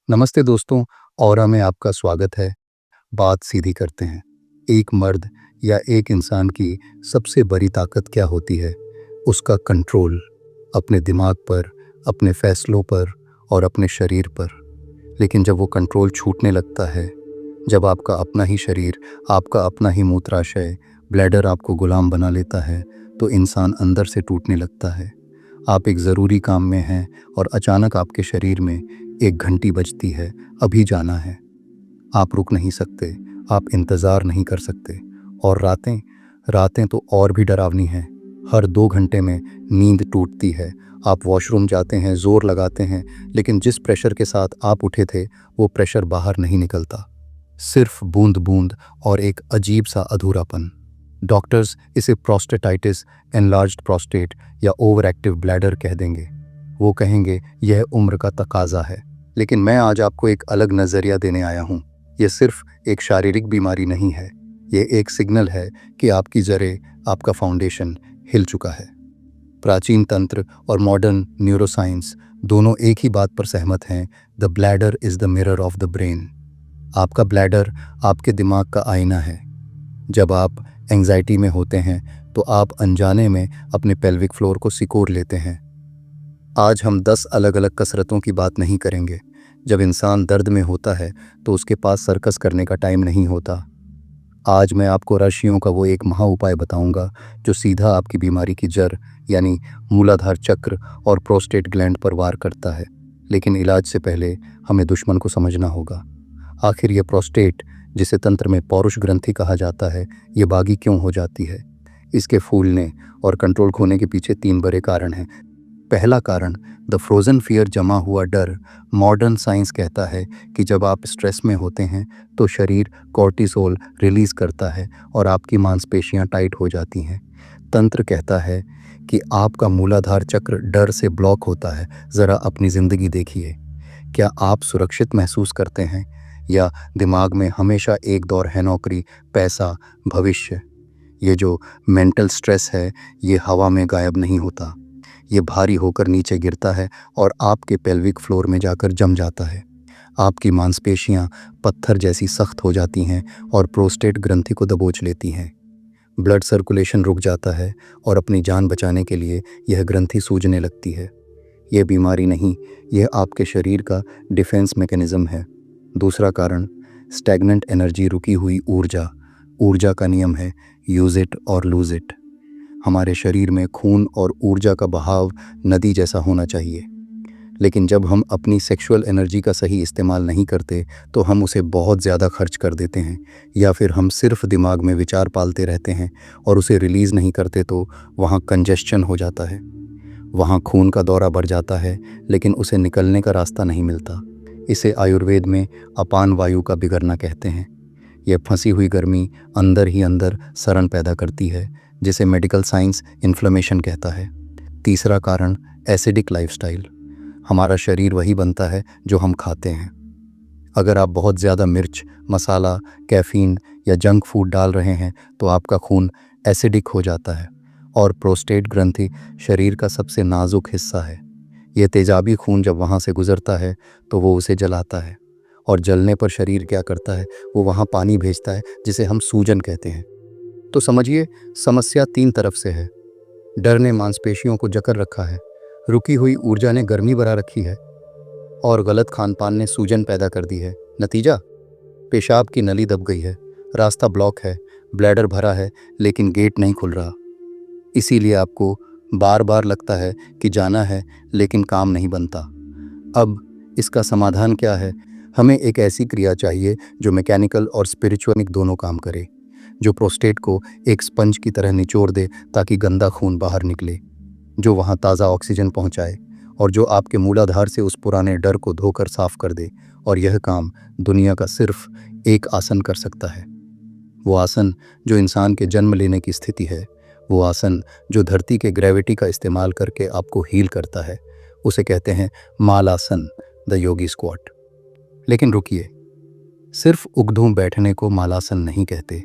नमस्ते दोस्तों। ऑरा में आपका स्वागत है। बात सीधी करते हैं। एक मर्द या एक इंसान की सबसे बड़ी ताकत क्या होती है? उसका कंट्रोल अपने दिमाग पर, अपने फैसलों पर और अपने शरीर पर। लेकिन जब वो कंट्रोल छूटने लगता है, जब आपका अपना ही शरीर, आपका अपना ही मूत्राशय, ब्लैडर आपको गुलाम बना लेता है, तो इंसान अंदर से टूटने लगता है। आप एक ज़रूरी काम में हैं और अचानक आपके शरीर में एक घंटी बजती है, अभी जाना है। आप रुक नहीं सकते, आप इंतज़ार नहीं कर सकते। और रातें रातें तो और भी डरावनी हैं। हर 2 घंटे में नींद टूटती है। आप वॉशरूम जाते हैं, ज़ोर लगाते हैं, लेकिन जिस प्रेशर के साथ आप उठे थे, वो प्रेशर बाहर नहीं निकलता। सिर्फ बूंद बूंद और एक अजीब सा अधूरापन। डॉक्टर्स इसे प्रोस्टेटाइटिस, एनलार्ज्ड प्रोस्टेट या ओवर एक्टिव ब्लैडर कह देंगे। वो कहेंगे यह उम्र का तकाजा है। लेकिन मैं आज आपको एक अलग नज़रिया देने आया हूँ। यह सिर्फ एक शारीरिक बीमारी नहीं है, ये एक सिग्नल है कि आपकी जड़ें, आपका फाउंडेशन हिल चुका है। प्राचीन तंत्र और मॉडर्न न्यूरोसाइंस दोनों एक ही बात पर सहमत हैं। The bladder is the mirror of the brain. आपका ब्लैडर आपके दिमाग का आईना है। जब आप एंजाइटी में होते हैं तो आप अनजाने में अपने पेल्विक फ्लोर को सिकोड़ लेते हैं। आज हम 10 अलग अलग कसरतों की बात नहीं करेंगे। जब इंसान दर्द में होता है तो उसके पास सर्कस करने का टाइम नहीं होता। आज मैं आपको ऋषियों का वो एक महा उपाय बताऊंगा जो सीधा आपकी बीमारी की जड़ यानी मूलाधार चक्र और प्रोस्टेट ग्लैंड पर वार करता है। लेकिन इलाज से पहले हमें दुश्मन को समझना होगा। आखिर ये प्रोस्टेट, जिसे तंत्र में पौरुष ग्रंथि कहा जाता है, ये बागी क्यों हो जाती है? इसके फूलने और कंट्रोल खोने के पीछे 3 बड़े कारण हैं। पहला कारण, द फ्रोज़न फियर, जमा हुआ डर। मॉडर्न साइंस कहता है कि जब आप स्ट्रेस में होते हैं तो शरीर कॉर्टिसोल रिलीज़ करता है और आपकी मांसपेशियां टाइट हो जाती हैं। तंत्र कहता है कि आपका मूलाधार चक्र डर से ब्लॉक होता है। ज़रा अपनी ज़िंदगी देखिए। क्या आप सुरक्षित महसूस करते हैं या दिमाग में हमेशा एक दौर है, नौकरी, पैसा, भविष्य? ये जो मेंटल स्ट्रेस है, ये हवा में गायब नहीं होता। ये भारी होकर नीचे गिरता है और आपके पेल्विक फ्लोर में जाकर जम जाता है। आपकी मांसपेशियां पत्थर जैसी सख्त हो जाती हैं और प्रोस्टेट ग्रंथि को दबोच लेती हैं। ब्लड सर्कुलेशन रुक जाता है और अपनी जान बचाने के लिए यह ग्रंथि सूजने लगती है। यह बीमारी नहीं, यह आपके शरीर का डिफेंस मैकेनिज्म है। दूसरा कारण, स्टैग्नेंट एनर्जी, रुकी हुई ऊर्जा। ऊर्जा का नियम है, यूज़ इट और लूज़ इट। हमारे शरीर में खून और ऊर्जा का बहाव नदी जैसा होना चाहिए। लेकिन जब हम अपनी सेक्सुअल एनर्जी का सही इस्तेमाल नहीं करते तो हम उसे बहुत ज़्यादा खर्च कर देते हैं, या फिर हम सिर्फ दिमाग में विचार पालते रहते हैं और उसे रिलीज़ नहीं करते, तो वहाँ कंजेस्शन हो जाता है। वहाँ खून का दौरा बढ़ जाता है, लेकिन उसे निकलने का रास्ता नहीं मिलता। इसे आयुर्वेद में अपान वायु का बिगड़ना कहते हैं। यह फंसी हुई गर्मी अंदर ही अंदर सड़न पैदा करती है, जिसे मेडिकल साइंस इन्फ्लेमेशन कहता है। तीसरा कारण, एसिडिक लाइफस्टाइल। हमारा शरीर वही बनता है जो हम खाते हैं। अगर आप बहुत ज़्यादा मिर्च, मसाला, कैफ़ीन या जंक फूड डाल रहे हैं तो आपका खून एसिडिक हो जाता है। और प्रोस्टेट ग्रंथि शरीर का सबसे नाजुक हिस्सा है। ये तेजाबी खून जब वहाँ से गुजरता है तो वो उसे जलाता है, और जलने पर शरीर क्या करता है, वो वहाँ पानी भेजता है जिसे हम सूजन कहते हैं। तो समझिए, समस्या 3 तरफ से है। डर ने मांसपेशियों को जकड़ रखा है, रुकी हुई ऊर्जा ने गर्मी बढ़ा रखी है, और गलत खानपान ने सूजन पैदा कर दी है। नतीजा, पेशाब की नली दब गई है, रास्ता ब्लॉक है, ब्लैडर भरा है, लेकिन गेट नहीं खुल रहा। इसीलिए आपको बार बार लगता है कि जाना है, लेकिन काम नहीं बनता। अब इसका समाधान क्या है? हमें एक ऐसी क्रिया चाहिए जो मैकेनिकल और स्पिरिचुअल दोनों काम करे, जो प्रोस्टेट को एक स्पंज की तरह निचोड़ दे ताकि गंदा खून बाहर निकले, जो वहाँ ताज़ा ऑक्सीजन पहुँचाए, और जो आपके मूलाधार से उस पुराने डर को धोकर साफ कर दे। और यह काम दुनिया का सिर्फ एक आसन कर सकता है। वो आसन जो इंसान के जन्म लेने की स्थिति है, वो आसन जो धरती के ग्रेविटी का इस्तेमाल करके आपको हील करता है। उसे कहते हैं मालासन, द योगी स्क्वाट। लेकिन रुकिए, सिर्फ उगधूम बैठने को मालासन नहीं कहते।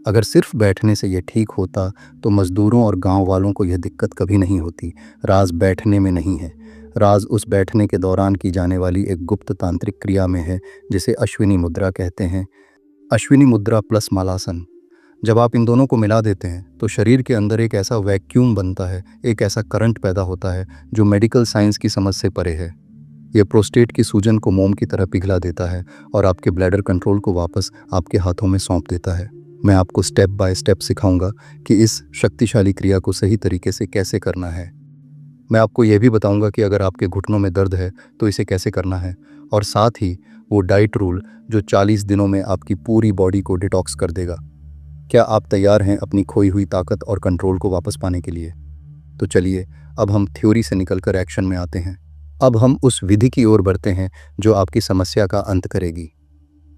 अगर सिर्फ बैठने से यह ठीक होता तो मज़दूरों और गांव वालों को यह दिक्कत कभी नहीं होती। राज बैठने में नहीं है, राज उस बैठने के दौरान की जाने वाली एक गुप्त तांत्रिक क्रिया में है जिसे अश्विनी मुद्रा कहते हैं। अश्विनी मुद्रा प्लस मालासन। जब आप इन दोनों को मिला देते हैं तो शरीर के अंदर एक ऐसा वैक्यूम बनता है, एक ऐसा करंट पैदा होता है जो मेडिकल साइंस की समझ से परे है। यह प्रोस्टेट की सूजन को मोम की तरह पिघला देता है और आपके ब्लैडर कंट्रोल को वापस आपके हाथों में सौंप देता है। मैं आपको स्टेप बाय स्टेप सिखाऊंगा कि इस शक्तिशाली क्रिया को सही तरीके से कैसे करना है। मैं आपको यह भी बताऊंगा कि अगर आपके घुटनों में दर्द है तो इसे कैसे करना है, और साथ ही वो डाइट रूल जो 40 दिनों में आपकी पूरी बॉडी को डिटॉक्स कर देगा। क्या आप तैयार हैं अपनी खोई हुई ताकत और कंट्रोल को वापस पाने के लिए? तो चलिए अब हम थ्योरी से निकलकर एक्शन में आते हैं। अब हम उस विधि की ओर बढ़ते हैं जो आपकी समस्या का अंत करेगी।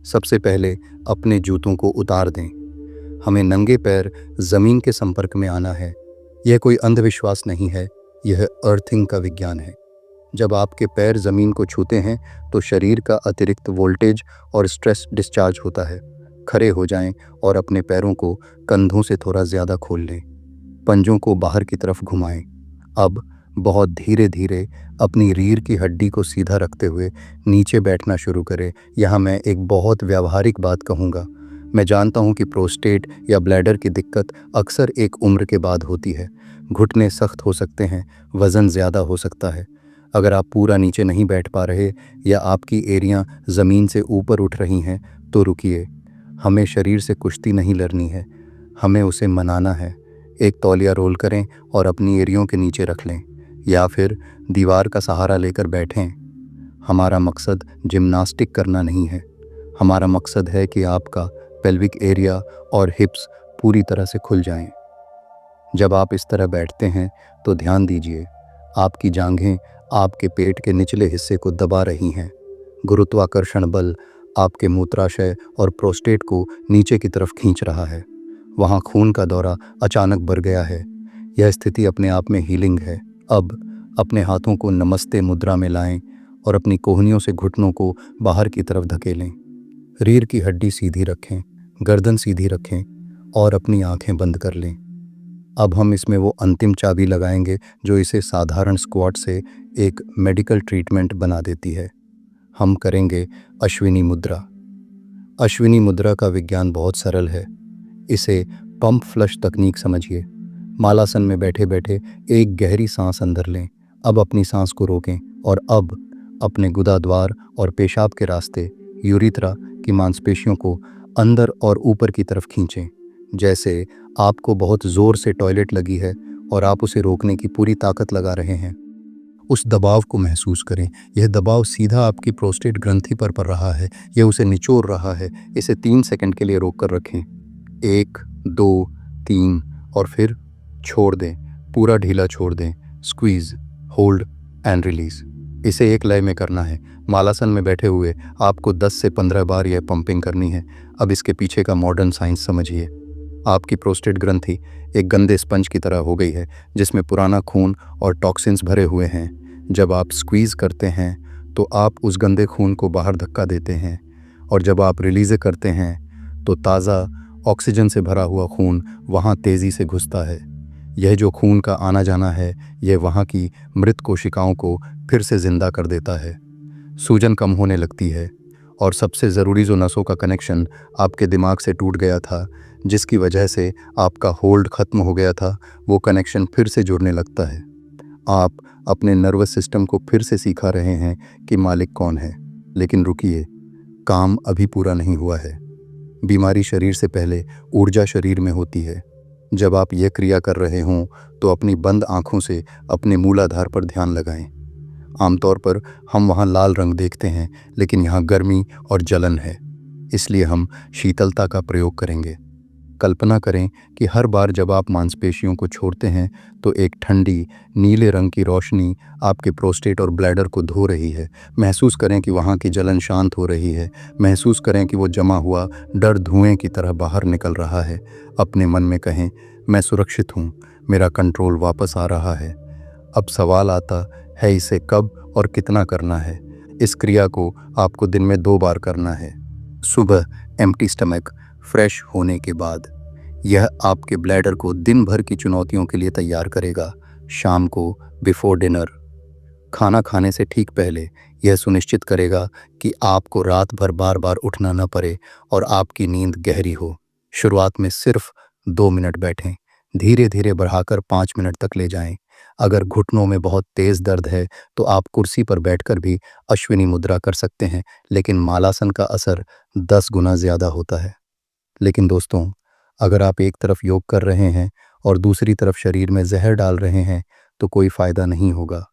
सबसे पहले अपने जूतों को उतार दें। हमें नंगे पैर जमीन के संपर्क में आना है। यह कोई अंधविश्वास नहीं है, यह अर्थिंग का विज्ञान है। जब आपके पैर जमीन को छूते हैं तो शरीर का अतिरिक्त वोल्टेज और स्ट्रेस डिस्चार्ज होता है। खड़े हो जाएं और अपने पैरों को कंधों से थोड़ा ज़्यादा खोल लें। पंजों को बाहर की तरफ घुमाएं। अब बहुत धीरे धीरे अपनी रीढ़ की हड्डी को सीधा रखते हुए नीचे बैठना शुरू करें। यहाँ मैं एक बहुत व्यावहारिक बात कहूँगा। मैं जानता हूँ कि प्रोस्टेट या ब्लैडर की दिक्कत अक्सर एक उम्र के बाद होती है। घुटने सख्त हो सकते हैं, वज़न ज़्यादा हो सकता है। अगर आप पूरा नीचे नहीं बैठ पा रहे या आपकी एड़ियाँ ज़मीन से ऊपर उठ रही हैं तो रुकिए। हमें शरीर से कुश्ती नहीं लड़नी है, हमें उसे मनाना है। एक तौलिया रोल करें और अपनी एड़ियों के नीचे रख लें या फिर दीवार का सहारा लेकर बैठें। हमारा मकसद जिम्नास्टिक करना नहीं है, हमारा मकसद है कि आपका पेल्विक एरिया और हिप्स पूरी तरह से खुल जाएं। जब आप इस तरह बैठते हैं तो ध्यान दीजिए, आपकी जांघें आपके पेट के निचले हिस्से को दबा रही हैं। गुरुत्वाकर्षण बल आपके मूत्राशय और प्रोस्टेट को नीचे की तरफ खींच रहा है। वहाँ खून का दौरा अचानक बढ़ गया है। यह स्थिति अपने आप में हीलिंग है। अब अपने हाथों को नमस्ते मुद्रा में लाएं और अपनी कोहनियों से घुटनों को बाहर की तरफ धकेलें। रीढ़ की हड्डी सीधी रखें, गर्दन सीधी रखें और अपनी आंखें बंद कर लें। अब हम इसमें वो अंतिम चाबी लगाएंगे जो इसे साधारण स्क्वाट से एक मेडिकल ट्रीटमेंट बना देती है। हम करेंगे अश्विनी मुद्रा। अश्विनी मुद्रा का विज्ञान बहुत सरल है। इसे पंप फ्लश तकनीक समझिए। मालासन में बैठे बैठे एक गहरी सांस अंदर लें। अब अपनी सांस को रोकें और अब अपने गुदाद्वार और पेशाब के रास्ते यूरिथ्रा की मांसपेशियों को अंदर और ऊपर की तरफ खींचें, जैसे आपको बहुत ज़ोर से टॉयलेट लगी है और आप उसे रोकने की पूरी ताकत लगा रहे हैं। उस दबाव को महसूस करें। यह दबाव सीधा आपकी प्रोस्टेट ग्रंथि पर पड़ रहा है, यह उसे निचोड़ रहा है। इसे 3 सेकंड के लिए रोक कर रखें। 1, 2, 3 और फिर छोड़ दें। पूरा ढीला छोड़ दें। Squeeze, hold and release. इसे एक लय में करना है। मालासन में बैठे हुए आपको 10 से 15 बार यह पंपिंग करनी है। अब इसके पीछे का मॉडर्न साइंस समझिए। आपकी प्रोस्टेट ग्रंथि एक गंदे स्पंज की तरह हो गई है जिसमें पुराना खून और टॉक्सिन्स भरे हुए हैं। जब आप स्क्वीज़ करते हैं तो आप उस गंदे खून को बाहर धक्का देते हैं, और जब आप रिलीज़ करते हैं तो ताज़ा ऑक्सीजन से भरा हुआ खून वहाँ तेज़ी से घुसता है। यह जो खून का आना जाना है, यह वहाँ की मृत कोशिकाओं को फिर से ज़िंदा कर देता है। सूजन कम होने लगती है और सबसे ज़रूरी जो नसों का कनेक्शन आपके दिमाग से टूट गया था, जिसकी वजह से आपका होल्ड ख़त्म हो गया था, वो कनेक्शन फिर से जुड़ने लगता है। आप अपने नर्वस सिस्टम को फिर से सिखा रहे हैं कि मालिक कौन है। लेकिन रुकिए, काम अभी पूरा नहीं हुआ है। बीमारी शरीर से पहले ऊर्जा शरीर में होती है। जब आप ये क्रिया कर रहे हों तो अपनी बंद आँखों से अपने मूलाधार पर ध्यान लगाएं। आमतौर पर हम वहाँ लाल रंग देखते हैं, लेकिन यहाँ गर्मी और जलन है, इसलिए हम शीतलता का प्रयोग करेंगे। कल्पना करें कि हर बार जब आप मांसपेशियों को छोड़ते हैं तो एक ठंडी नीले रंग की रोशनी आपके प्रोस्टेट और ब्लैडर को धो रही है। महसूस करें कि वहाँ की जलन शांत हो रही है। महसूस करें कि वो जमा हुआ डर धुएं की तरह बाहर निकल रहा है। अपने मन में कहें, मैं सुरक्षित हूँ, मेरा कंट्रोल वापस आ रहा है। अब सवाल आता है, इसे कब और कितना करना है। इस क्रिया को आपको दिन में 2 बार करना है। सुबह एम्प्टी स्टमक फ्रेश होने के बाद। यह आपके ब्लैडर को दिन भर की चुनौतियों के लिए तैयार करेगा। शाम को बिफोर डिनर। खाना खाने से ठीक पहले यह सुनिश्चित करेगा कि आपको रात भर बार बार उठना न पड़े और आपकी नींद गहरी हो। शुरुआत में सिर्फ 2 मिनट बैठें, धीरे धीरे बढ़ाकर 5 मिनट तक ले जाएं। अगर घुटनों में बहुत तेज दर्द है तो आप कुर्सी पर बैठकर भी अश्विनी मुद्रा कर सकते हैं, लेकिन मालासन का असर 10 गुना ज़्यादा होता है। लेकिन दोस्तों, अगर आप एक तरफ योग कर रहे हैं और दूसरी तरफ शरीर में जहर डाल रहे हैं तो कोई फ़ायदा नहीं होगा।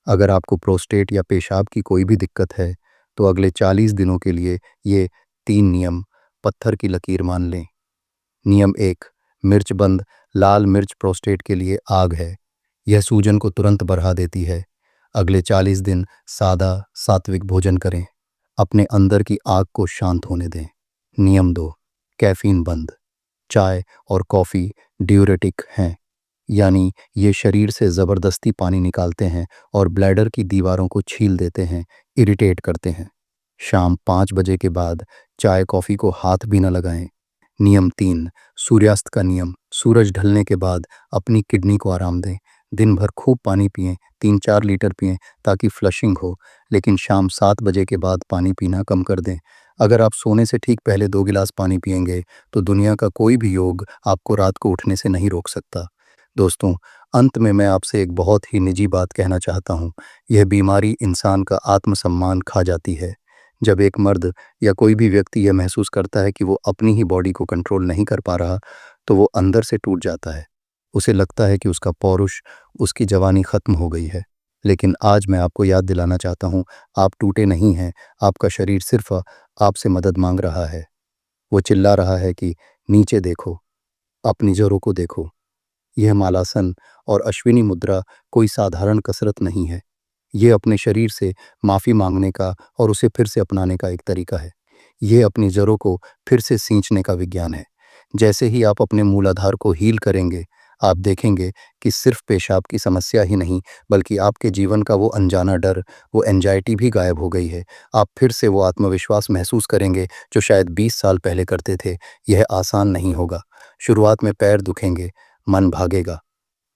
अगर आपको प्रोस्टेट या पेशाब की कोई भी दिक्कत है तो अगले 40 दिनों के लिए ये 3 नियम पत्थर की लकीर मान लें। नियम 1, मिर्च बंद। लाल मिर्च प्रोस्टेट के लिए आग है। यह सूजन को तुरंत बढ़ा देती है। अगले 40 दिन सादा सात्विक भोजन करें। अपने अंदर की आग को शांत होने दें। नियम 2, कैफीन बंद। चाय और कॉफ़ी ड्यूरेटिक हैं, यानी ये शरीर से ज़बरदस्ती पानी निकालते हैं और ब्लैडर की दीवारों को छील देते हैं, इरिटेट करते हैं। शाम 5 बजे के बाद चाय कॉफ़ी को हाथ भी न लगाएं। नियम 3, सूर्यास्त का नियम। सूरज ढलने के बाद अपनी किडनी को आराम दें। दिन भर खूब पानी पिएं, 3-4 लीटर पिएं ताकि फ्लशिंग हो, लेकिन शाम 7 बजे के बाद पानी पीना कम कर दें। अगर आप सोने से ठीक पहले 2 गिलास पानी पिएंगे तो दुनिया का कोई भी योग आपको रात को उठने से नहीं रोक सकता। दोस्तों, अंत में मैं आपसे एक बहुत ही निजी बात कहना चाहता हूँ। यह बीमारी इंसान का आत्मसम्मान खा जाती है। जब एक मर्द या कोई भी व्यक्ति यह महसूस करता है कि वो अपनी ही बॉडी को कंट्रोल नहीं कर पा रहा, तो वो अंदर से टूट जाता है। उसे लगता है कि उसका पौरुष, उसकी जवानी खत्म हो गई है। लेकिन आज मैं आपको याद दिलाना चाहता हूँ, आप टूटे नहीं हैं। आपका शरीर सिर्फ आपसे मदद मांग रहा है। वो चिल्ला रहा है कि नीचे देखो, अपनी जड़ों को देखो। यह मालासन और अश्विनी मुद्रा कोई साधारण कसरत नहीं है। ये अपने शरीर से माफ़ी मांगने का और उसे फिर से अपनाने का एक तरीका है। ये अपनी जड़ों को फिर से सींचने का विज्ञान है। जैसे ही आप अपने मूलाधार को हील करेंगे, आप देखेंगे कि सिर्फ पेशाब की समस्या ही नहीं, बल्कि आपके जीवन का वो अनजाना डर, वो एंजाइटी भी गायब हो गई है। आप फिर से वो आत्मविश्वास महसूस करेंगे जो शायद 20 साल पहले करते थे। यह आसान नहीं होगा। शुरुआत में पैर दुखेंगे, मन भागेगा,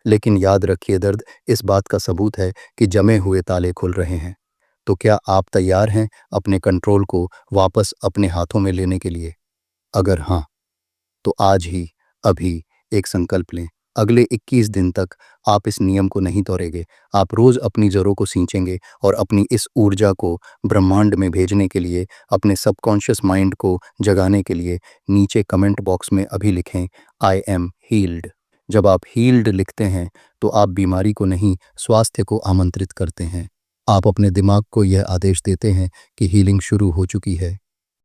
लेकिन याद रखिए, दर्द इस बात का सबूत है कि जमे हुए ताले खुल रहे हैं। तो क्या आप तैयार हैं अपने कंट्रोल को वापस अपने हाथों में लेने के लिए? अगर हाँ, तो आज ही, अभी एक संकल्प लें। अगले 21 दिन तक आप इस नियम को नहीं तोड़ेंगे। आप रोज़ अपनी जड़ों को सींचेंगे और अपनी इस ऊर्जा को ब्रह्मांड में भेजने के लिए, अपने सबकॉन्शियस माइंड को जगाने के लिए नीचे कमेंट बॉक्स में अभी लिखें, आई एम हील्ड। जब आप हील्ड लिखते हैं तो आप बीमारी को नहीं, स्वास्थ्य को आमंत्रित करते हैं। आप अपने दिमाग को यह आदेश देते हैं कि हीलिंग शुरू हो चुकी है।